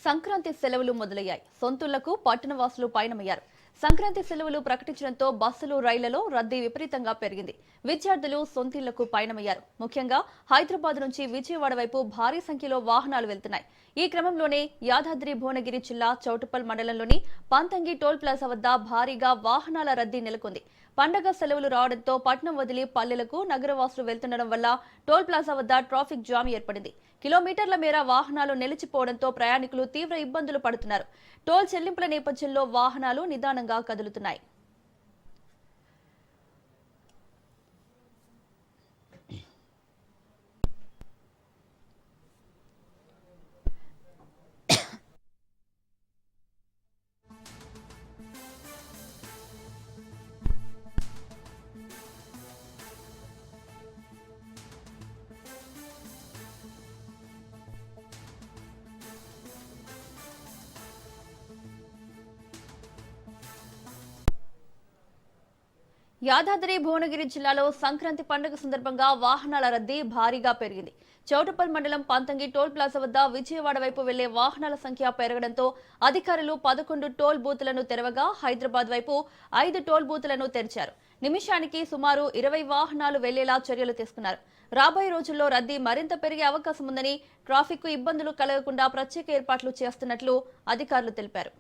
సంక్రాంతి సెలవులు మొదలయ్యాయి. సొంతూళ్లకు పట్టణవాసులు పయనమయ్యారు. సంక్రాంతి సెలవులు ప్రకటించడంతో బస్సులు, రైళ్లలో రద్దీ విపరీతంగా పెరిగింది. విద్యార్థులు సొంతూళ్లకు పయనమయ్యారు. ముఖ్యంగా హైదరాబాద్ నుంచి విజయవాడ వైపు భారీ సంఖ్యలో వాహనాలు వెళ్తున్నాయి. ఈ క్రమంలోనే యాదాద్రి భువనగిరి జిల్లా చౌటుప్పల్ మండలంలోని పంతంగి టోల్ ప్లాజా వద్ద భారీగా వాహనాల రద్దీ నెలకొంది. పండగ సెలవులు రావడంతో పట్నం వదిలి పల్లెలకు నగరవాసులు వెళ్తుండడం వల్ల టోల్ ప్లాజా వద్ద ట్రాఫిక్ జామ్ ఏర్పడింది. కిలోమీటర్ల మేర వాహనాలు నిలిచిపోవడంతో ప్రయాణికులు తీవ్ర ఇబ్బందులు పడుతున్నారు. టోల్ చెల్లింపుల నేపథ్యంలో వాహనాలు నిదానంగా కదులుతున్నాయి. యాదాద్రి భువనగిరి జిల్లాలో సంక్రాంతి పండుగ సందర్భంగా వాహనాల రద్దీ భారీగా పెరిగింది. చౌటుప్పల్ మండలం పంతంగి టోల్ ప్లాజా వద్ద విజయవాడ వైపు వెళ్లే వాహనాల సంఖ్య పెరగడంతో అధికారులు 11 టోల్ బూతులను తెరవగా హైదరాబాద్ వైపు 5 టోల్ బూతులను తెరిచారు. నిమిషానికి సుమారు 20 వాహనాలు వెళ్లేలా చర్యలు తీసుకున్నారు. రాబోయే రోజుల్లో రద్దీ మరింత పెరిగే అవకాశం ఉందని, ట్రాఫిక్ కు ఇబ్బందులు కలగకుండా ప్రత్యేక ఏర్పాట్లు చేస్తున్నట్లు అధికారులు తెలిపారు.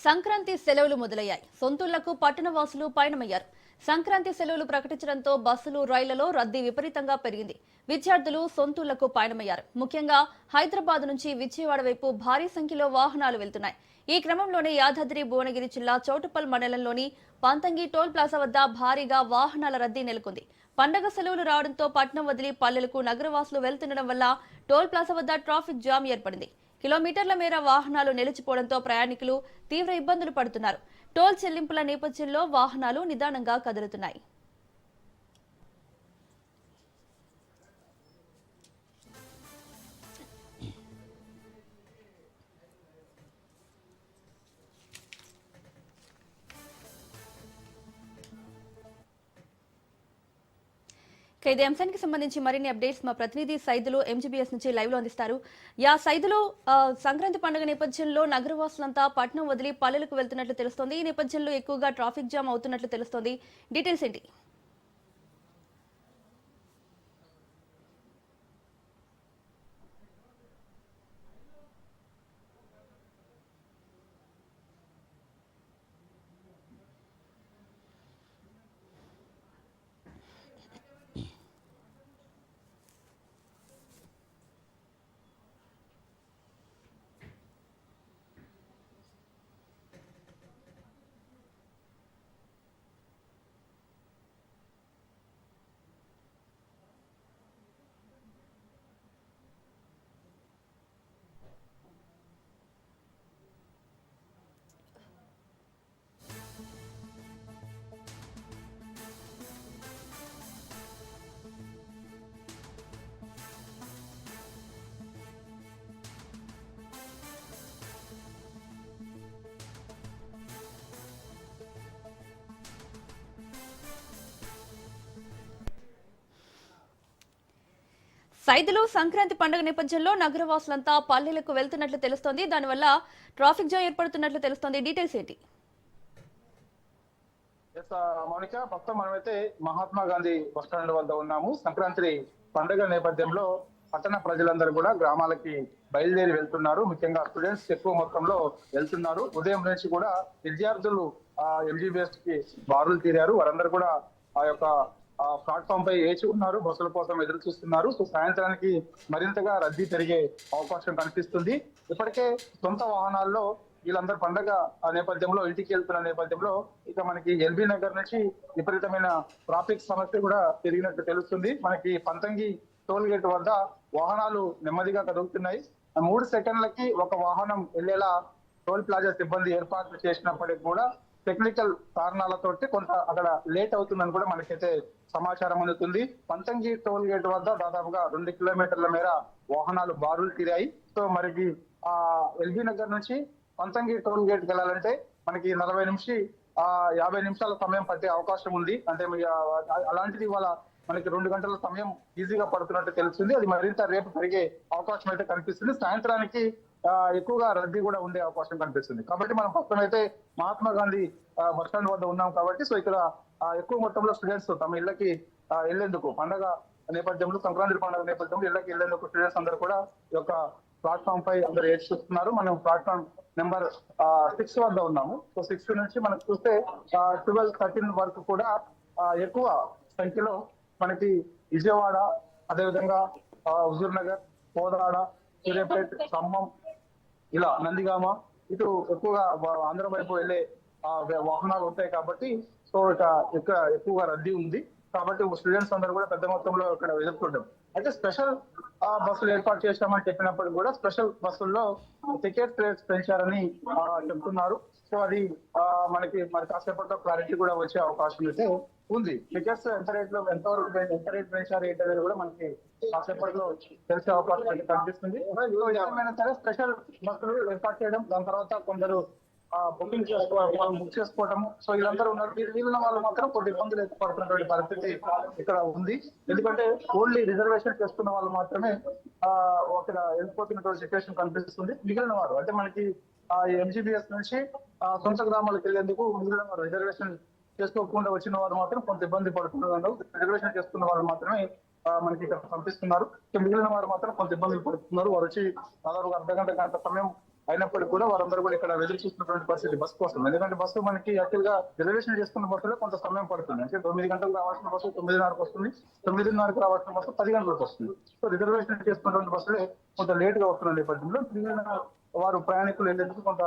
సంక్రాంతి సెలవులు మొదలయ్యాయి. సొంతూళ్లకు పట్టణవాసులు పయనమయ్యారు. సంక్రాంతి సెలవులు ప్రకటించడంతో బస్సులు, రైళ్లలో రద్దీ విపరీతంగా పెరిగింది. విద్యార్థులు సొంతూళ్లకు పయనమయ్యారు. ముఖ్యంగా హైదరాబాద్ నుంచి విజయవాడ వైపు భారీ సంఖ్యలో వాహనాలు వెళ్తున్నాయి. ఈ క్రమంలోనే యాదాద్రి భువనగిరి జిల్లా చౌటుప్పల్ మండలంలోని పంతంగి టోల్ ప్లాజా వద్ద భారీగా వాహనాల రద్దీ నెలకొంది. పండగ సెలవులు రావడంతో పట్నం వదిలి పల్లెలకు నగరవాసులు వెళ్తుండడం వల్ల టోల్ ప్లాజా వద్ద ట్రాఫిక్ జామ్ ఏర్పడింది. కిలోమీటర్ల మేర వాహనాలు నిలిచిపోవడంతో ప్రయాణికులు తీవ్ర ఇబ్బందులు పడుతున్నారు. టోల్ చెల్లింపుల నేపథ్యంలో వాహనాలు నిదానంగా కదులుతున్నాయి. ఇదే అంశానికి సంబంధించి మరిన్ని అప్డేట్స్ మా ప్రతినిధి సైదులు ఎంజీబీఎస్ నుంచి లైవ్ లో అందిస్తారు. సైదులు, సంక్రాంతి పండుగ నేపథ్యంలో నగరవాసులంతా పట్నం వదిలి పల్లెలకు వెళ్తున్నట్లు తెలుస్తోంది. ఈ నేపథ్యంలో ఎక్కువగా ట్రాఫిక్ జామ్ అవుతున్నట్లు తెలుస్తోంది. డీటెయిల్స్ ఏంటి? సైదులు, సంక్రాంతి పండుగ నేపథ్యంలో నగరవాసులంతా పల్లెలకు వెళ్తున్నట్లు తెలుస్తోంది. దానివల్ల ట్రాఫిక్ జామ్ ఏర్పడుతున్నట్లు తెలుస్తోంది. డీటెయిల్స్ ఏంటి? మౌనిక, మొత్తం మనమైతే మహాత్మా గాంధీ బస్టాండ్ వద్ద ఉన్నాము. సంక్రాంతి పండుగ నేపథ్యంలో పట్టణ ప్రజలందరూ కూడా గ్రామాలకి బయలుదేరి వెళ్తున్నారు. ముఖ్యంగా స్టూడెంట్స్ ఎక్కువ మొత్తంలో వెళ్తున్నారు. ఉదయం నుంచి కూడా విద్యార్థులు ఎంజీబీఎస్ కి బారులు తీరారు. వారందరూ కూడా ఆ యొక్క ప్లాట్ఫామ్ పై వేచి ఉన్నారు, బస్సుల కోసం ఎదురు చూస్తున్నారు. సో సాయంత్రానికి మరింతగా రద్దీ పెరిగే అవకాశం కనిపిస్తుంది. ఇప్పటికే సొంత వాహనాల్లో వీళ్ళందరూ పండగ నేపథ్యంలో ఇంటికి వెళ్తున్న నేపథ్యంలో ఇక మనకి ఎల్బీ నగర్ నుంచి విపరీతమైన ట్రాఫిక్ సమస్య కూడా పెరిగినట్టు తెలుస్తుంది. మనకి పంతంగి టోల్ గేట్ వద్ద వాహనాలు నెమ్మదిగా కదులుతున్నాయి. 3 సెకండ్లకి ఒక వాహనం వెళ్లేలా టోల్ ప్లాజా సిబ్బంది ఏర్పాట్లు చేసినప్పటికీ కూడా టెక్నికల్ కారణాలతోటి కొంత అక్కడ లేట్ అవుతుందని కూడా మనకైతే సమాచారం అందుతుంది. పంతంగి టోల్ గేట్ వద్ద దాదాపుగా 2 కిలోమీటర్ల మేర వాహనాలు బారులు తీరాయి. సో మనకి ఎల్బీ నగర్ నుంచి పంతంగి టోల్ గేట్ వెళ్ళాలంటే మనకి 40 నుంచి 50 నిమిషాల సమయం పట్టే అవకాశం ఉంది. అంటే అలాంటిది ఇవాళ మనకి 2 గంటల సమయం ఈజీగా పడుతున్నట్టు తెలుస్తుంది. అది మరింత రేపు పెరిగే అవకాశం అయితే కనిపిస్తుంది. సాయంత్రానికి ఎక్కువగా రద్దీ కూడా ఉండే అవకాశం కనిపిస్తుంది. కాబట్టి మనం ప్రస్తుతం అయితే మహాత్మా గాంధీ బస్ స్టాండ్ వద్ద ఉన్నాం కాబట్టి సో ఇక్కడ ఎక్కువ మొత్తంలో స్టూడెంట్స్ తమ ఇళ్లకి వెళ్లేందుకు పండగ నేపథ్యంలో, సంక్రాంతి పండుగ నేపథ్యంలో ఇళ్లకి వెళ్లేందుకు స్టూడెంట్స్ అందరూ కూడా ఈ యొక్క ప్లాట్ఫామ్ పై అందరూ ఏడ్చి చూస్తున్నారు. మనం ప్లాట్ఫామ్ నెంబర్ 6 వద్ద ఉన్నాము. సో 6 నుంచి మనకు చూస్తే 12, 13 వరకు కూడా ఎక్కువ సంఖ్యలో మనకి విజయవాడ, అదేవిధంగా హుజూర్ నగర్, కోదాడ, సూర్యాపేట, ఖమ్మం, ఇలా నందిగామ ఇటు ఎక్కువగా ఆంధ్ర వైపు వెళ్లే వాహనాలు ఉంటాయి కాబట్టి సో ఇక్కడ ఎక్కువగా రద్దీ ఉంది. కాబట్టి స్టూడెంట్స్ అందరూ కూడా పెద్ద మొత్తంలో ఇక్కడ ఎదుర్కొంటాం. అయితే స్పెషల్ బస్సులు ఏర్పాటు చేశామని చెప్పినప్పుడు కూడా స్పెషల్ బస్సుల్లో టికెట్ రేట్స్ పెంచారని చెప్తున్నారు. సో అది మనకి మరి కాసేపట్లో క్లారిటీ కూడా వచ్చే అవకాశం అయితే ఉంది. టికెట్స్ ఎంత రేట్ పెంచారు ఏంటనేది కూడా మనకి కాసేపట్లో తెలిసే అవకాశం అయితే కనిపిస్తుంది. ఏమైనా సరే స్పెషల్ బస్సులు ఏర్పాటు చేయడం, దాని తర్వాత కొందరు బుక్ చేసుకోవడం, సో వీళ్ళందరూ ఉన్నారు. వీళ్ళ వాళ్ళు మాత్రం కొన్ని ఇబ్బందులు పడుతున్నటువంటి పరిస్థితి ఇక్కడ ఉంది. ఎందుకంటే ఓన్లీ రిజర్వేషన్ చేసుకున్న వాళ్ళు మాత్రమే అక్కడ వెళ్ళిపోతున్నటువంటి సిచ్యువేషన్ కనిపిస్తుంది. మిగిలిన వారు అంటే మనకి ఎంజీబీఎస్ నుంచి సొంత గ్రామాలకు వెళ్లేందుకు మిగిలిన వారు రిజర్వేషన్ చేసుకోకుండా వచ్చిన వారు మాత్రం కొంత ఇబ్బంది పడుతున్నారు. రిజర్వేషన్ చేసుకున్న వాళ్ళు మాత్రమే మనకి ఇక్కడ పంపిస్తున్నారు. మిగిలిన వారు మాత్రం కొంత ఇబ్బందులు పడుతున్నారు. వారు వచ్చి దాదాపు గంట సమయం అయినప్పటికీ కూడా వారందరూ కూడా ఇక్కడ ఎదురు చూస్తున్నటువంటి పరిస్థితి బస్ కోసం. ఎందుకంటే బస్సు మనకి యాక్చువల్ గా రిజర్వేషన్ చేసుకున్న బస్సులో కొంత సమయం పడుతుంది. అంటే 9 గంటలకు రావాల్సిన బస్సు 9:30కు వస్తుంది, 9:30కు రావాల్సిన బస్సు 10 గంటలకు వస్తుంది. సో రిజర్వేషన్ చేసుకున్నటువంటి బస్సులే కొంత లేట్ గా వస్తున్న నేపథ్యంలో మిగిలిన వారు ప్రయాణికులు వెళ్ళేందుకు కొంత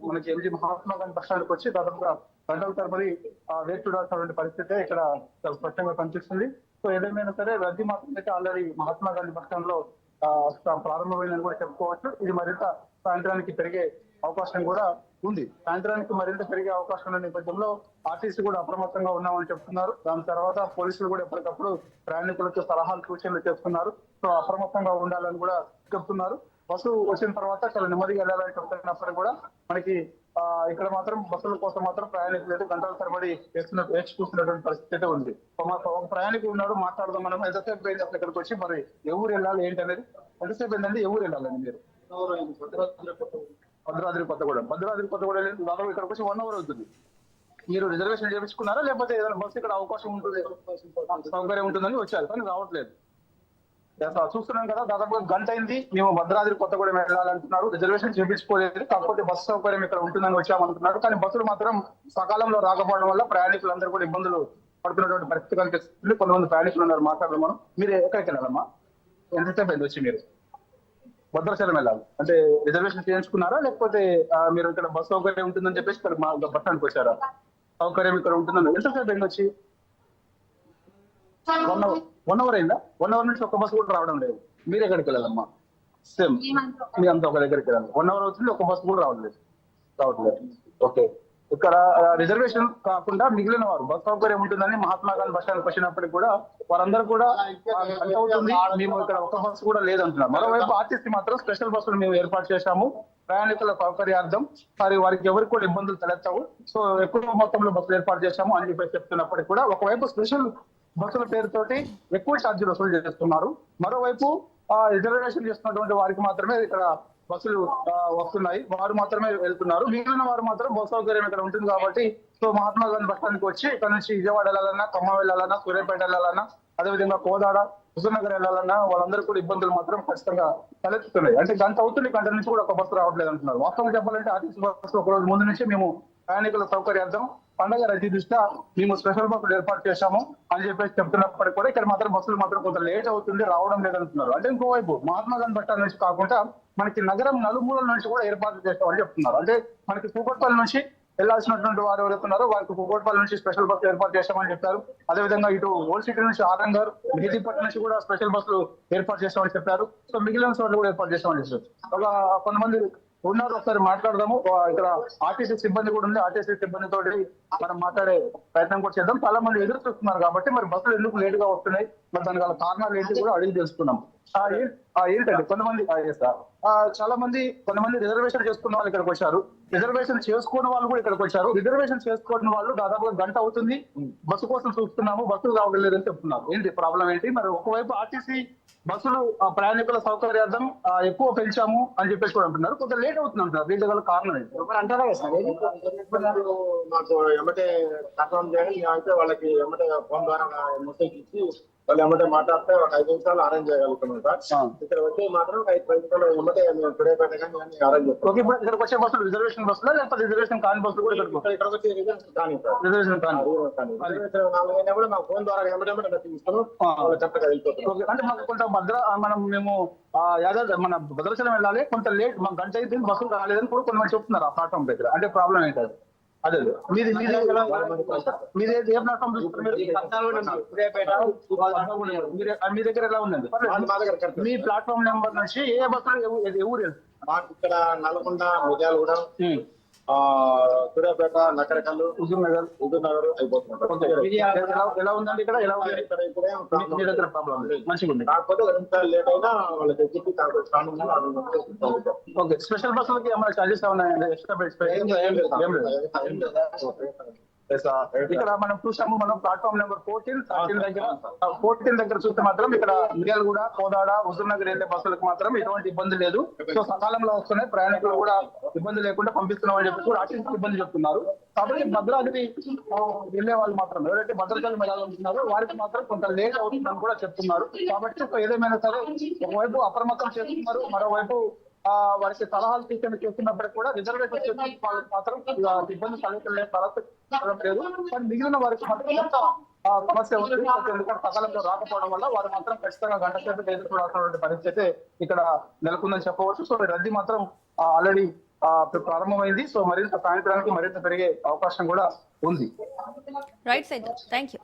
మనకి ఎంజీ మహాత్మా గాంధీ బస్ స్టాండ్కి వచ్చి దాదాపుగా గంటల తరబడి వేచి చూడాల్సినటువంటి పరిస్థితి ఇక్కడ చాలా స్పష్టంగా కనిపిస్తుంది. సో ఏదేమైనా సరే రద్దీ మాత్రం అయితే already Mahatma Gandhi bus stand లో ప్రారంభమైందని కూడా చెప్పుకోవచ్చు. ఇది మరింత సాయంత్రానికి పెరిగే అవకాశం కూడా ఉంది. సాయంత్రానికి మరింత పెరిగే అవకాశం ఉన్న నేపథ్యంలో ఆర్టీసీ కూడా అప్రమత్తంగా ఉన్నామని చెప్తున్నారు. దాని తర్వాత పోలీసులు కూడా ఎప్పటికప్పుడు ప్రయాణికులకు సలహాలు సూచనలు చేస్తున్నారు. సో అప్రమత్తంగా ఉండాలని కూడా చెప్తున్నారు. బస్సు వచ్చిన తర్వాత చాలా నెమ్మదిగా వెళ్ళాలని చెప్తున్నప్పుడు కూడా మనకి ఇక్కడ మాత్రం బస్సుల కోసం మాత్రం ప్రయాణికులు అయితే గంటల తరబడి వేచి చూస్తున్నటువంటి పరిస్థితి అయితే ఉంది. ఒక ప్రయాణికులు ఉన్నారు, మాట్లాడదాం. మనం ఎంతసేపు పోయింది అసలు ఇక్కడికి వచ్చి, మరి ఎవరు వెళ్ళాలి ఏంటి అనేది ఎంతసేపు ఏంటంటే ఎవరు వెళ్ళాలండి మీరు? భద్రాద్రి కొత్తగూడెం దాదాపు ఇక్కడికి వచ్చి 1 అవర్ అవుతుంది. మీరు రిజర్వేషన్ చేయించుకున్నారా లేకపోతే ఏదైనా బస్సు ఇక్కడ అవకాశం ఉంటుంది సౌకర్యం ఉంటుందని వచ్చారు కానీ రావట్లేదు? చూస్తున్నాం కదా, దాదాపుగా గంట అయింది. మేము భద్రాద్రి కొత్తగూడెం వెళ్ళాలంటున్నారు, రిజర్వేషన్ చేయించుకోలేదు. కాకపోతే బస్సు సౌకర్యం ఇక్కడ ఉంటుందని వచ్చామంటున్నారు. కానీ బస్సులు మాత్రం సకాలంలో రాకపోవడం వల్ల ప్రయాణికులందరూ కూడా ఇబ్బందులు పడుతున్నటువంటి పరిస్థితి కనిపిస్తుంది. కొంతమంది ప్రయాణికులు ఉన్నారు, మాట్లాడదాం మనం. మీరు ఎక్కడికి వెళ్ళాలమ్మా? ఎంతసేపు అయింది వచ్చి? మీరు భద్రాచలం వెళ్ళాలి అంటే రిజర్వేషన్ చేయించుకున్నారా లేకపోతే మీరు ఇక్కడ బస్ సౌకర్యం ఉంటుందని చెప్పేసి ఇక్కడ మా బస్ స్టాండ్కి వచ్చారా? సౌకర్యం ఇక్కడ ఉంటుందని ఎంతసేపు అయింది వచ్చి? 1 అవర్ అయిందా? 1 అవర్ నుంచి ఒక్క బస్సు కూడా రావడం లేదు. మీరు ఎక్కడికి వెళ్ళాలమ్మా? సేమ్ మీ అంతా ఒక దగ్గరికి వెళ్ళాలి. 1 అవర్ అవుతుంది, ఒక్క బస్సు కూడా రావట్లేదు. ఓకే, ఇక్కడ రిజర్వేషన్ కాకుండా మిగిలిన వారు బస్ సౌకర్యం ఉంటుందని మహాత్మా గాంధీ బస్ స్టాండ్కి వచ్చినప్పటికి కూడా వారందరూ కూడా అవుతుంది, మేము ఇక్కడ ఒక బస్సు కూడా లేదంటున్నారు. మరోవైపు ఆర్టీసీ మాత్రం స్పెషల్ బస్సులు మేము ఏర్పాటు చేశాము ప్రయాణికుల సౌకర్యార్థం, మరి వారికి ఎవరికి కూడా ఇబ్బందులు తలెత్తవు, సో ఎక్కువ మొత్తంలో బస్సులు ఏర్పాటు చేశాము అని చెప్పి చెప్తున్నప్పటికీ కూడా ఒకవైపు స్పెషల్ బస్సుల పేరుతోటి ఎక్కువ ఛార్జీలు వసూలు చేస్తున్నారు. మరోవైపు రిజర్వేషన్ చేస్తున్నటువంటి వారికి మాత్రమే ఇక్కడ బస్సులు వస్తున్నాయి, వారు మాత్రమే వెళ్తున్నారు. మిగిలిన వారు మాత్రం బస్సు సౌకర్యం ఇక్కడ ఉంటుంది కాబట్టి సో మహాత్మా గాంధీ బస్ స్టాండ్కి వచ్చి ఇక్కడ నుంచి విజయవాడ వెళ్ళాలన్నా, ఖమ్మం వెళ్ళాలన్నా, సూర్యాపేట వెళ్ళాలన్నా, అదేవిధంగా కోదాడ, హుజూర్ నగర్ వెళ్ళాలన్నా వాళ్ళందరూ కూడా ఇబ్బందులు మాత్రం ఖచ్చితంగా తలెత్తుతున్నాయి. అంటే గంట అవుతుంది, గంట నుంచి కూడా ఒక బస్సు రావట్లేదు అంటున్నారు. వాస్తవంగా చెప్పాలంటే ఆర్టీసీ బస్సు ఒక రోజు ముందు నుంచి మేము ప్రయాణికుల సౌకర్యార్థం పండగ రద్దీ దృష్ట్యా మేము స్పెషల్ బస్సులు ఏర్పాటు చేశాము అని చెప్పేసి చెప్తున్నప్పటికీ కూడా ఇక్కడ మాత్రం బస్సులు మాత్రం కొంత లేట్ అవుతుంది, రావడం లేదంటున్నారు. అంటే ఇంకోవైపు మహాత్మా గాంధీ బస్ స్టాండ్ నుంచి కాకుండా మనకి నగరం నలుమూలల నుంచి కూడా ఏర్పాట్లు చేస్తామని చెప్తున్నారు. అంటే మనకి కూకట్పల్లి నుంచి వెళ్లాల్సినటువంటి వారు ఎవరుతున్నారో వారికి కూకట్పల్లి నుంచి స్పెషల్ బస్సు ఏర్పాటు చేస్తామని చెప్పారు. అదేవిధంగా ఇటు ఓల్డ్ సిటీ నుంచి ఆరంగర్, మెహదీపట్నం నుంచి కూడా స్పెషల్ బస్సులు ఏర్పాటు చేస్తామని చెప్పారు. సో మిగిలిన చోట్ల కూడా ఏర్పాటు చేస్తామని చెప్పారు. ఒక కొంతమంది ఉన్నారు, ఒకసారి మాట్లాడదాము. ఇక్కడ ఆర్టీసీ సిబ్బంది కూడా ఉంది, ఆర్టీసీ సిబ్బంది తోటి మనం మాట్లాడే ప్రయత్నం కూడా చేద్దాం. చాలా మంది ఎదురు చూస్తున్నారు కాబట్టి మరి బస్సులు ఎందుకు లేట్ గా వస్తున్నాయి, మరి దానికి గల కారణాలు ఏంటి కూడా అడిగి తెలుసుకున్నాం. ఏంటండి కొంతమంది చాలా మంది కొంతమంది రిజర్వేషన్ చేసుకున్న వాళ్ళు ఇక్కడికి వచ్చారు, రిజర్వేషన్ చేసుకున్న వాళ్ళు కూడా ఇక్కడికి వచ్చారు. రిజర్వేషన్ చేసుకున్న వాళ్ళు దాదాపుగా గంట అవుతుంది, బస్సు కోసం చూస్తున్నాము, బస్సులు రావట్లేదని చెప్తున్నారు. ఏంటి ప్రాబ్లం ఏంటి? మరి ఒకవైపు ఆర్టీసీ బస్సులు ప్రయాణికుల సౌకర్యార్థం ఎక్కువ పెంచాము అని చెప్పేసి కూడా అంటున్నారు, కొంత లేట్ అవుతుంది అంటారు. దీని గల కారణం ఏంటి అంటారా సార్? మాకు ఎమ్మటే కన్ఫర్మ్ చేయాలి, అయితే వాళ్ళకి ఎమ్మటే ఫోన్ ద్వారా మెసేజ్ ఇచ్చి వాళ్ళు ఎమ్మటే మాట్లాడితే ఒక 5 నిమిషాలు అరేంజ్ చేయగలుగుతున్నాం సార్. ఇక్కడ వచ్చి మాత్రం 5 నిమిషాలు ఎమ్మటే టుడేపేట కానీ అరేంజ్ చేస్తాం. ఓకే, ఇప్పుడు ఇక్కడికి వచ్చే బస్సులు రిజర్వేషన్ బస్సులా లేకపోతే రిజర్వేషన్ కాని బస్సులు కూడా ఇక్కడికి వచ్చి రిజర్వేషన్ కానీ సార్, రిజర్వేషన్ కాని రిజర్వేషన్ నాలుగైనా కూడా మాకు ఫోన్ ద్వారా ఎమ్మటే ఇస్తాను, వాళ్ళు చక్కగా వెళ్ళిపోతాం. అంటే మాకు కొంత మేము యాదాద్రి మన భద్రాచలం వెళ్ళాలి, కొంత లేట్ మాకు గంట అయితే బస్సులు రాలేదని కూడా కొంతమంది చెప్తున్నారు ఆ ప్లాట్ఫామ్ దగ్గర. అంటే ప్రాబ్లం ఏంటది? అదే మీది ఏ ప్లాట్ఫామ్ చూస్తున్నారు? మీ దగ్గర ఎలా ఉందండి? మీ ప్లాట్ఫామ్ నెంబర్ నుంచి ఏ బస్సులు ఏ ఊరు వెళ్తారు? మాకు ఇక్కడ నల్గొండ, మిర్యాలగూడ, సూర్యాపేట, నకరకల్లు, హుజూర్ నగర్ అయిపోతుంది. ఎలా ఉందండి ఇక్కడ? ఎలా ఉంది మీ దగ్గర ప్రాబ్లం? మంచిగా ఉంది, కాకపోతే 2 నిమిషాలు లేట్ అయినా వాళ్ళకి ఎగ్జిట్ ఓకే. స్పెషల్ బస్సులకి ఏమైనా చార్జెస్ ఉన్నాయండి? ఎక్స్ట్రా ఇక్కడ మనం చూసాము, మనం ప్లాట్ఫామ్ నెంబర్ 14 దగ్గర చూస్తే మాత్రం ఇక్కడ మిర్యాలగూడ, కోదాడ, హుజూర్ నగర్ వెళ్ళే బస్సులకు మాత్రం ఎటువంటి ఇబ్బంది లేదు. సో సకాలంలో వస్తున్నాయి, ప్రయాణికులు కూడా ఇబ్బంది లేకుండా పంపిస్తున్నాం అని చెప్పి కూడా ఆర్టీసీ ఇబ్బంది చెప్తున్నారు. కాబట్టి భద్రాద్రి వెళ్ళే వాళ్ళు మాత్రం ఎవరైతే భద్రాచలం వెళ్ళాలనుకుంటున్నారో వారికి మాత్రం కొంత లేట్ అవుతుందని కూడా చెప్తున్నారు. కాబట్టి ఏదేమైనా సరే ఒకవైపు అప్రమత్తం చేస్తున్నారు, మరోవైపు వారికి సలహాలు సూచన చేస్తున్నప్పటికీ కూడా రిజర్వేషన్ చేసిన వాళ్ళకి మాత్రం ఇబ్బంది కలగలేదు. కానీ మిగిలిన వారికి మాత్రం ఎంత సమస్య ఉంది, ఎందుకంటే సకాలంలో రాకపోవడం వల్ల వారు మాత్రం ఖచ్చితంగా గంట సేపు ఎదుర్కోవాల్సినటువంటి పరిస్థితి ఇక్కడ నెలకొందని చెప్పవచ్చు. సో రద్దీ మాత్రం ఆల్రెడీ ప్రారంభమైంది. సో మరింత సాయంత్రానికి మరింత పెరిగే అవకాశం కూడా ఉంది. Right side, thank you.